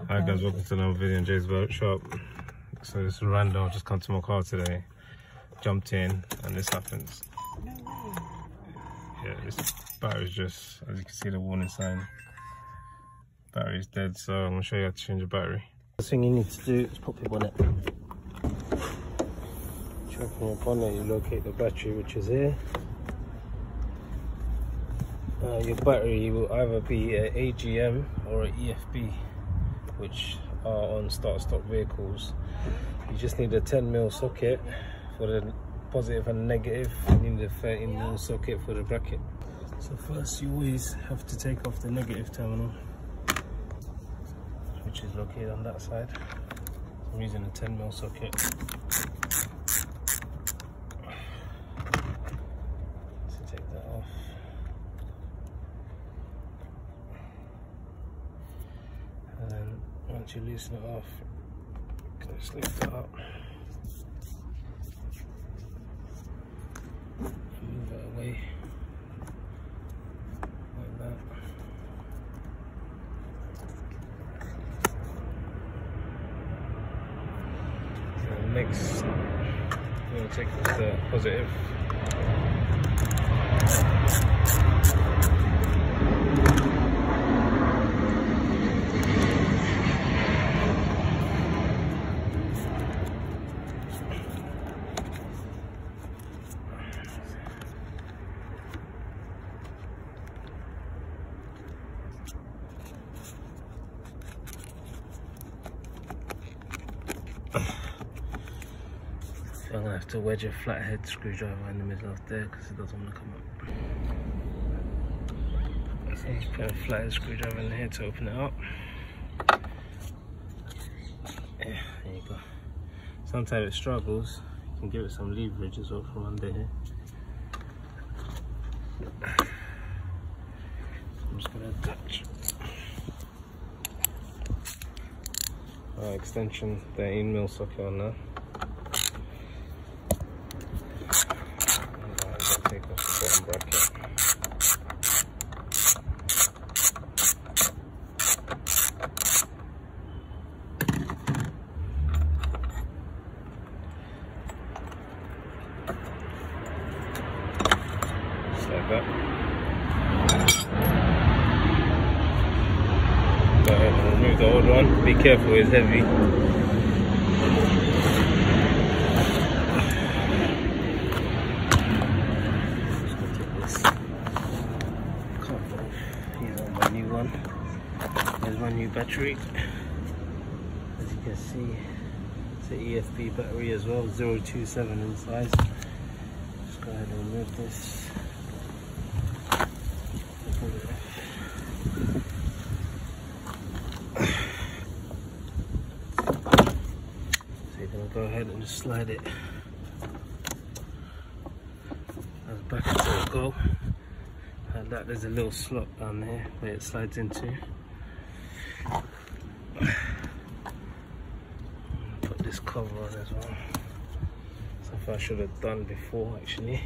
Hi guys, welcome to another video in Jay's Workshop. So this is random. I just come to my car today, jumped in, and this happens. No way. Yeah, this battery's just, as you can see, the warning sign. Battery's dead, so I'm gonna show you how to change the battery. First thing you need to do is pop your bonnet. Check on your bonnet, you locate the battery, which is here. Your battery will either be an AGM or an EFB, which are on start-stop vehicles. You just need a 10mm socket for the positive and negative. You need a 13mm socket for the bracket. So first you always have to take off the negative terminal, which is located on that side. I'm using a 10mm socket. So take that off. And then once you loosen it off, you can just lift it up and move it away like that. So next, I'm going to take off the positive. So I'm going to have to wedge a flathead screwdriver in the middle of there because it doesn't want to come up. So you put a flathead screwdriver in here to open it up. Yeah, there you go. Sometimes it struggles, you can give it some leverage as well from under here. I'm just going to attach extension 13mm socket on there. Take off the bottom bracket. Just like that. Go ahead and remove the old one. Be careful, it's heavy. There's my new battery. As you can see, it's an EFB battery as well, 027 in size. Just go ahead and remove this. So you're going to go ahead and just slide it as back as it will go. And that there's a little slot down there where it slides into. Put this cover on as well. Something I should have done before actually.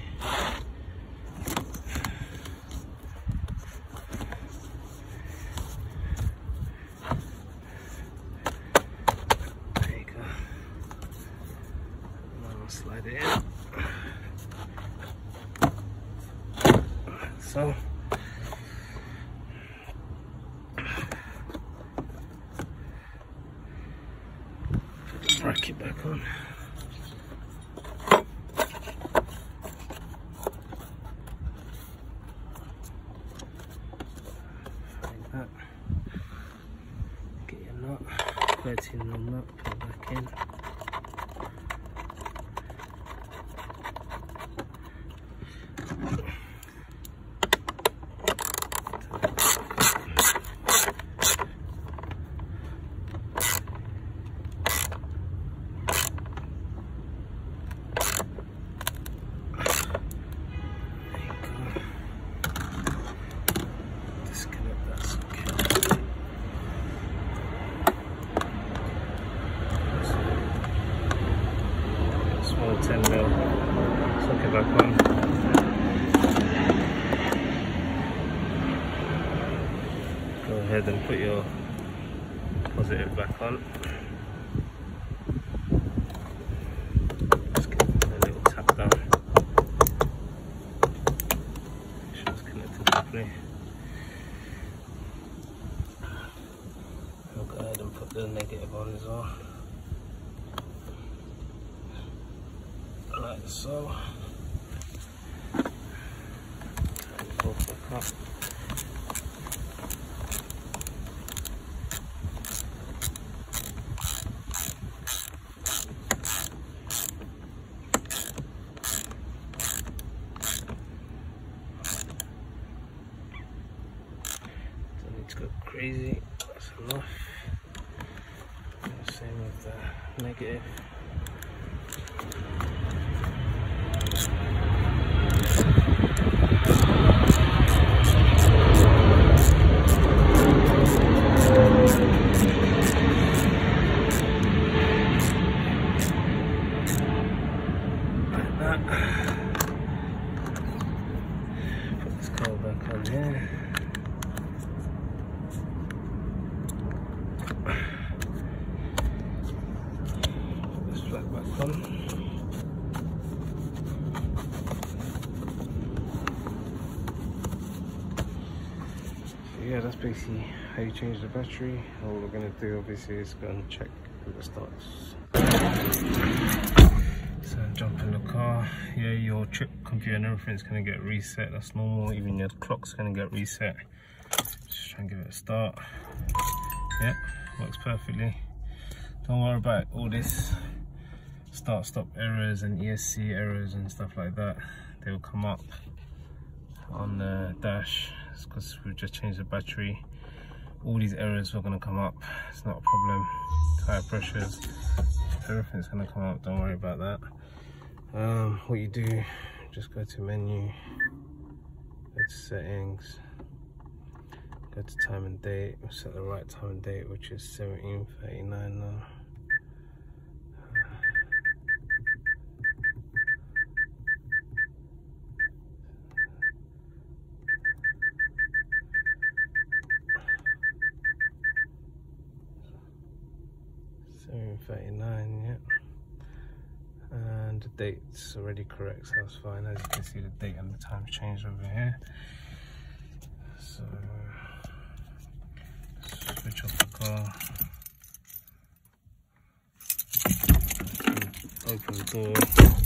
There you go. And I'll slide it in. So put the bracket back on. Like that. Get your nut, 13mm nut, put it back in. Small 10mm socket back on. Go ahead and put your positive back on. Just give it a little tap down. Make sure it's connected properly. I'll go ahead and put the negative on as well. Like so. Both back up. Don't need to go crazy. That's enough. Same with the negative. Put this cowl back on here. Put this flat back on. So yeah, that's basically how you change the battery. All we're going to do obviously is go and check if it starts. So jump in the car. Yeah, your chip computer and everything's gonna get reset. That's normal. Even your clock's gonna get reset. Just try and give it a start. Yeah, works perfectly. Don't worry about all this start-stop errors and ESC errors and stuff like that. They will come up on the dash. It's because we've just changed the battery. All these errors are gonna come up. It's not a problem. Tire pressures, everything's gonna come up. Don't worry about that. What you do, just go to menu, go to settings, go to time and date. We'll set the right time and date, which is 17:39 now. Yeah, and the date's already correct, so that's fine. As you can see, the date and the time's changed over here. So switch off the car, open the door,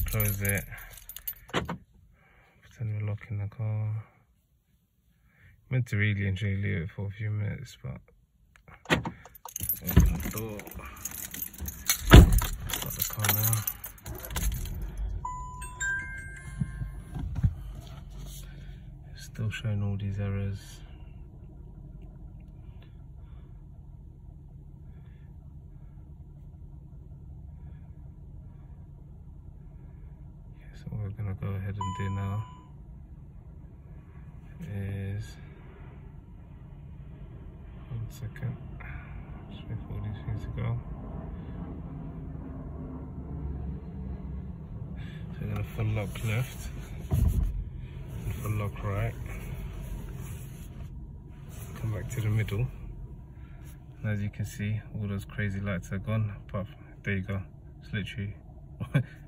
close it, pretend we're locking the car. Meant to really enjoy leave it for a few minutes, but open the door. Start the car now. It's still showing all these errors. Okay, so what we're gonna go ahead and do now is, 1 second, just wait for all these things to go. So we're going to full lock left and full lock right. Come back to the middle. And as you can see, all those crazy lights are gone. Apart from, there you go. It's literally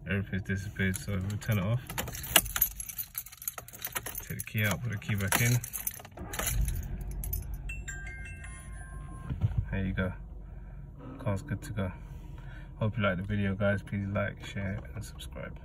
everything's disappeared. So we'll turn it off. Take the key out, put the key back in. There you go. Car's good to go. Hope you liked the video, guys. Please like, share and subscribe.